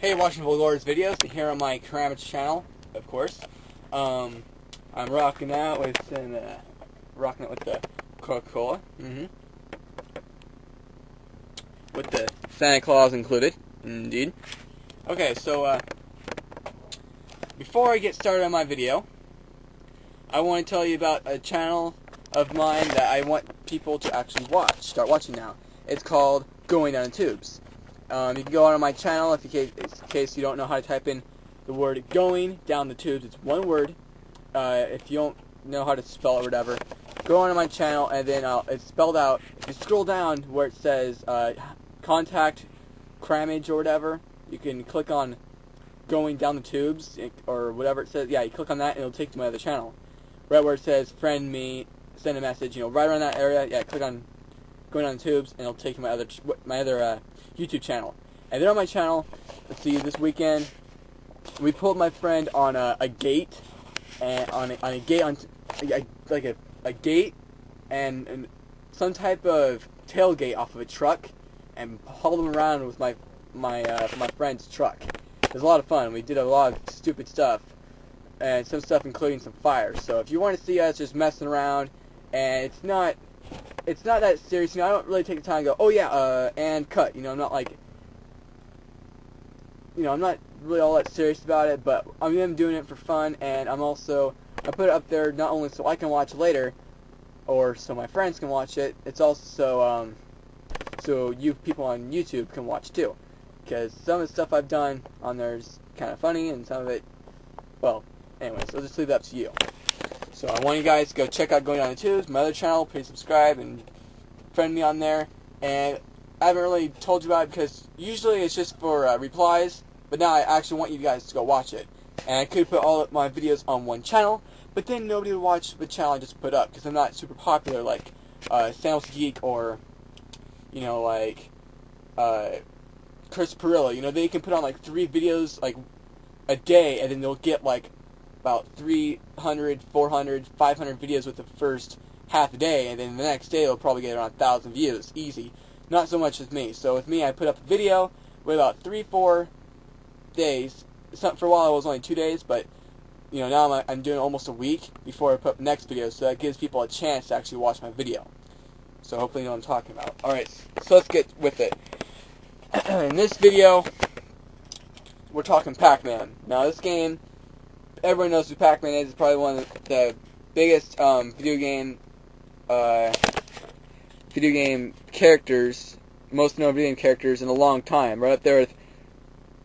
Hey, watching Volgore's videos here on my Karamit's channel, of course. I'm rocking out with the Coca-Cola, with the Santa Claus included, indeed. Okay, so before I get started on my video, I want to tell you about a channel of mine that I want people to actually start watching now. It's called Going Down the Tubes. You can go on my channel in case you don't know how to type in the word going down the tubes. It's one word. If you don't know how to spell it or whatever, go on my channel and then it's spelled out. If you scroll down where it says contact crammage or whatever, you can click on going down the tubes or whatever it says. Yeah, you click on that and it'll take you to my other channel. Right where it says friend me, send a message, right around that area, yeah, click on going down the tubes and it'll take you to my other YouTube channel. And then on my channel, let's see, this weekend we pulled my friend on a gate, and on a gate and some type of tailgate off of a truck, and hauled him around with my friend's truck. It was a lot of fun. We did a lot of stupid stuff, and some stuff including some fires. So if you want to see us just messing around, and it's not that serious, I don't really take the time to go, oh yeah, and cut, I'm not like, I'm not really all that serious about it, but I'm doing it for fun, and I put it up there not only so I can watch later, or so my friends can watch it, it's also, so you people on YouTube can watch too, because some of the stuff I've done on there is kind of funny, and some of it, well, anyways, I'll just leave it up to you. So I want you guys to go check out Going Down the Tubes, my other channel. Please subscribe and friend me on there. And I haven't really told you about it because usually it's just for replies, but now I actually want you guys to go watch it. And I could put all of my videos on one channel, but then nobody would watch the channel I just put up because I'm not super popular like Samuel's Geek or, like Chris Perillo. They can put on like 3 videos like a day, and then they'll get like about 300, 400, 500 videos with the first half a day, and then the next day they'll probably get around 1,000 views, easy. Not so much with me. So with me, I put up a video with about 3-4 days. For a while it was only 2 days, but now I'm doing almost a week before I put up the next video, so that gives people a chance to actually watch my video. So hopefully you know what I'm talking about. Alright, so let's get with it. In this video, we're talking Pac-Man. Now this game, everyone knows who Pac-Man is. It's probably one of the biggest video game characters, most known video game characters in a long time. Right up there with,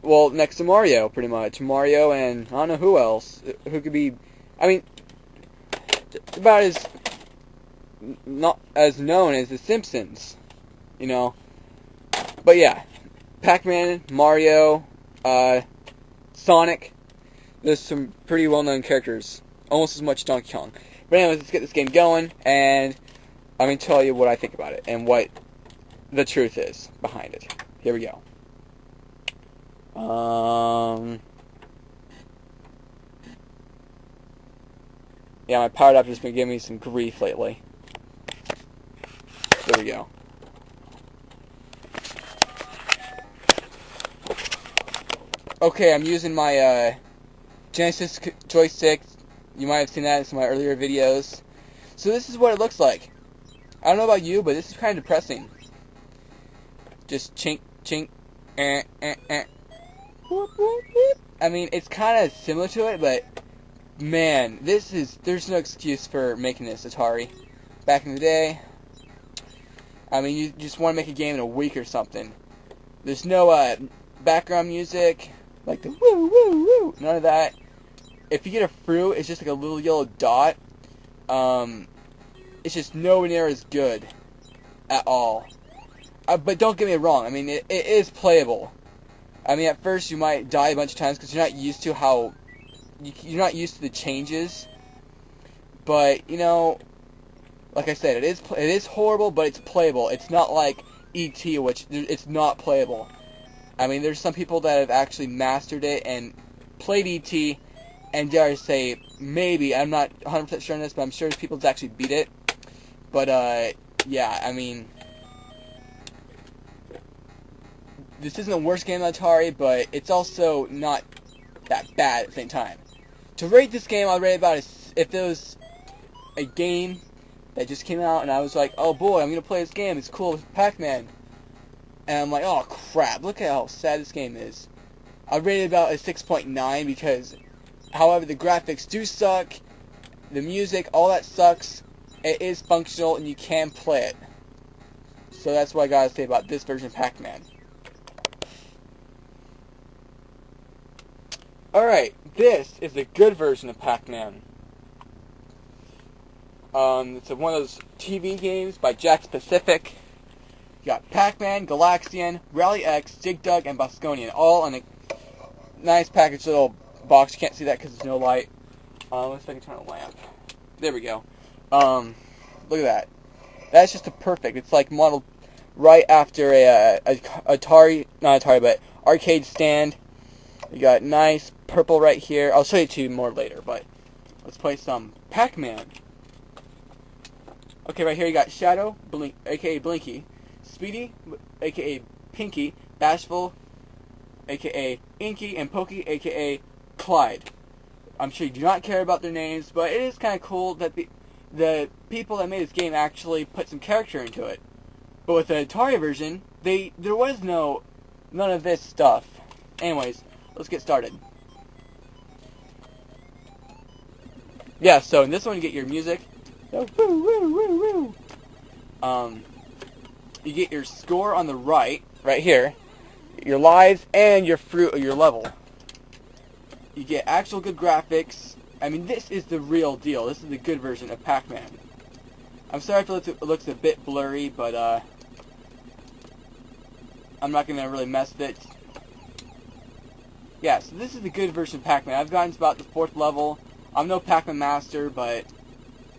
well, next to Mario, pretty much. Mario and I don't know who else. Who could be? I mean, about as not as known as The Simpsons, But yeah, Pac-Man, Mario, Sonic. There's some pretty well-known characters, almost as much as Donkey Kong. But anyways, let's get this game going, and I'm going to tell you what I think about it, and what the truth is behind it. Here we go. Yeah, my powered up has been giving me some grief lately. There we go. Okay, I'm using my, Genesis joystick. You might have seen that in some of my earlier videos. So this is what it looks like. I don't know about you, but this is kind of depressing. Just chink, chink, whoop, whoop, whoop. I mean, it's kind of similar to it, but man, there's no excuse for making this, Atari. Back in the day, I mean, you just want to make a game in a week or something. There's no background music, like the woo, woo, woo, none of that. If you get a fruit, it's just like a little yellow dot. It's just nowhere near as good at all. But don't get me wrong. I mean, it is playable. I mean, at first you might die a bunch of times because you're not used to you're not used to the changes. But like I said, it is horrible, but it's playable. It's not like E.T., which it's not playable. I mean, there's some people that have actually mastered it and played E.T., and dare I say, maybe, I'm not 100% sure on this, but I'm sure there's people that actually beat it. But, yeah, I mean, this isn't the worst game on Atari, but it's also not that bad at the same time. To rate this game, I'd rate about if it was a game that just came out and I was like, oh boy, I'm gonna play this game. It's cool with Pac-Man. And I'm like, oh crap, look at how sad this game is. I'd rate it about a 6.9 because, however, the graphics do suck, the music, all that sucks. It is functional and you can play it. So that's what I gotta say about this version of Pac-Man. Alright, this is the good version of Pac-Man. It's one of those TV games by Jack Pacific. You got Pac-Man, Galaxian, Rally X, Dig Dug, and Bosconian, all in a nice packaged little box. You can't see that because there's no light. Let's see if I can turn on a lamp. There we go. Look at that. That's just a perfect. It's like modeled right after a Atari, not Atari, but arcade stand. You got nice purple right here. I'll show you two more later, but let's play some Pac-Man. Okay, right here you got Shadow, aka Blinky, Speedy, aka Pinky, Bashful, aka Inky, and Pokey, aka Clyde. I'm sure you do not care about their names, but it is kind of cool that the people that made this game actually put some character into it. But with the Atari version, there was none of this stuff. Anyways, let's get started. Yeah, so in this one you get your music. So, woo, woo, woo, woo. You get your score on the right here, your lives, and your fruit of your level. You get actual good graphics. I mean, this is the real deal. This is the good version of Pac-Man. I'm sorry if it looks a bit blurry, but I'm not going to really mess with it. Yeah, so this is the good version of Pac-Man. I've gotten to about the 4th level. I'm no Pac-Man master, but,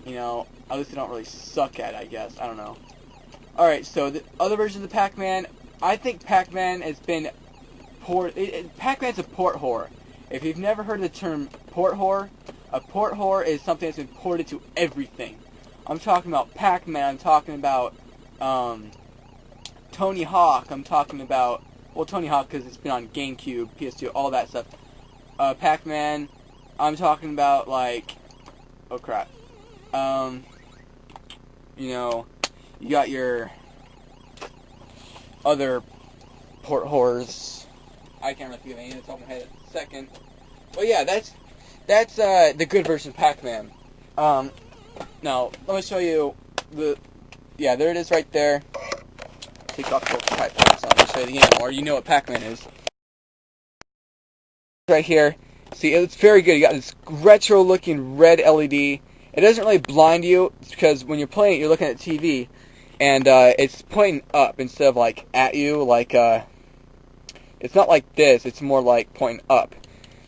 you know, at least I don't really suck at it, I guess. I don't know. Alright, so the other version of the Pac-Man, I think Pac-Man has been Pac-Man's a port whore. If you've never heard the term port whore, a port whore is something that's been ported to everything. I'm talking about Pac-Man, I'm talking about Tony Hawk, I'm talking about, well, Tony Hawk because it's been on GameCube, PS2, all that stuff. Pac-Man, I'm talking about, like, oh crap, you know, you got your other port whores. I can't really think of any that's on my head at the second. Well, yeah, that's the good version of Pac-Man. Now, let me show you yeah, there it is right there. Take off the pipe, so I'll show you the game more. You know what Pac-Man is. Right here. See, it's very good. You got this retro-looking red LED. It doesn't really blind you, because when you're playing it, you're looking at TV, and it's pointing up instead of, like, at you, like, it's not like this, it's more like pointing up.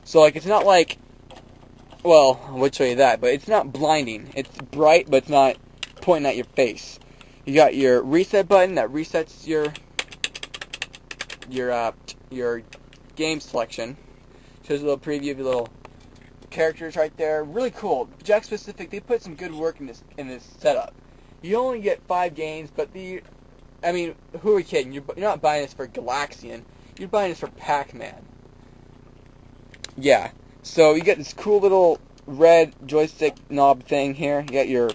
So, like, it's not like, well, I would show you that, but it's not blinding. It's bright, but it's not pointing at your face. You got your reset button that resets your game selection. Shows a little preview of your little characters right there. Really cool. Jack Specific, they put some good work in this setup. You only get 5 games, but I mean, who are you kidding? You're not buying this for Galaxian. You're buying this for Pac-Man. Yeah. So you get this cool little red joystick knob thing here. You got your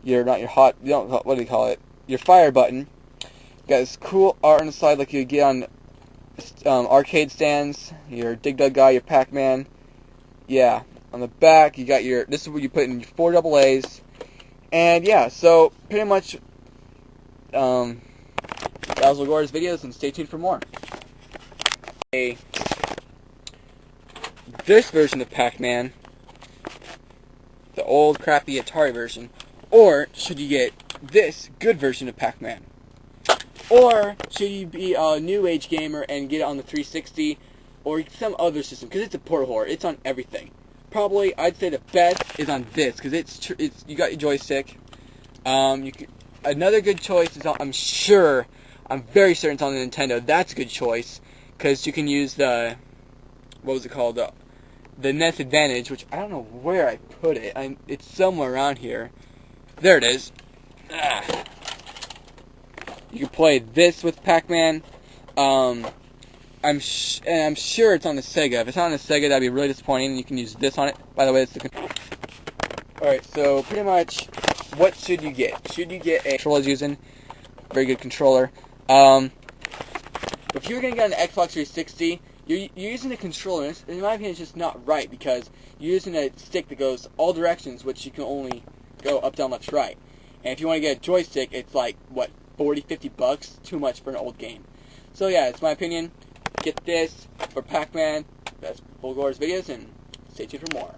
what do you call it? Your fire button. You got this cool art on the side like you get on arcade stands. Your Dig Dug guy, your Pac-Man. Yeah. On the back, you got this is where you put in your 4 AA's. And yeah, so pretty much that was Lagora's videos, and stay tuned for more. This version of Pac-Man, the old crappy Atari version, or should you get this good version of Pac-Man? Or should you be a new age gamer and get it on the 360 or some other system, because it's a port whore. It's on everything. Probably I'd say the best is on this, because it's you got your joystick. Another good choice is I'm very certain it's on the Nintendo. That's a good choice, because you can use the, what was it called, the NES Advantage, which I don't know where I put it. It's somewhere around here. There it is. You can play this with Pac-Man. I'm sure it's on the Sega. If it's not on the Sega, that'd be really disappointing. You can use this on it. By the way, it's the Alright, so pretty much, what should you get? Should you get a controller using? Very good controller. If you're going to get an Xbox 360, you're using the controller. In my opinion, it's just not right because you're using a stick that goes all directions, which you can only go up, down, left, right. And if you want to get a joystick, it's like, what, 40, 50 bucks? Too much for an old game. So yeah, it's my opinion. Get this for Pac-Man. That's Bulgor's videos, and stay tuned for more.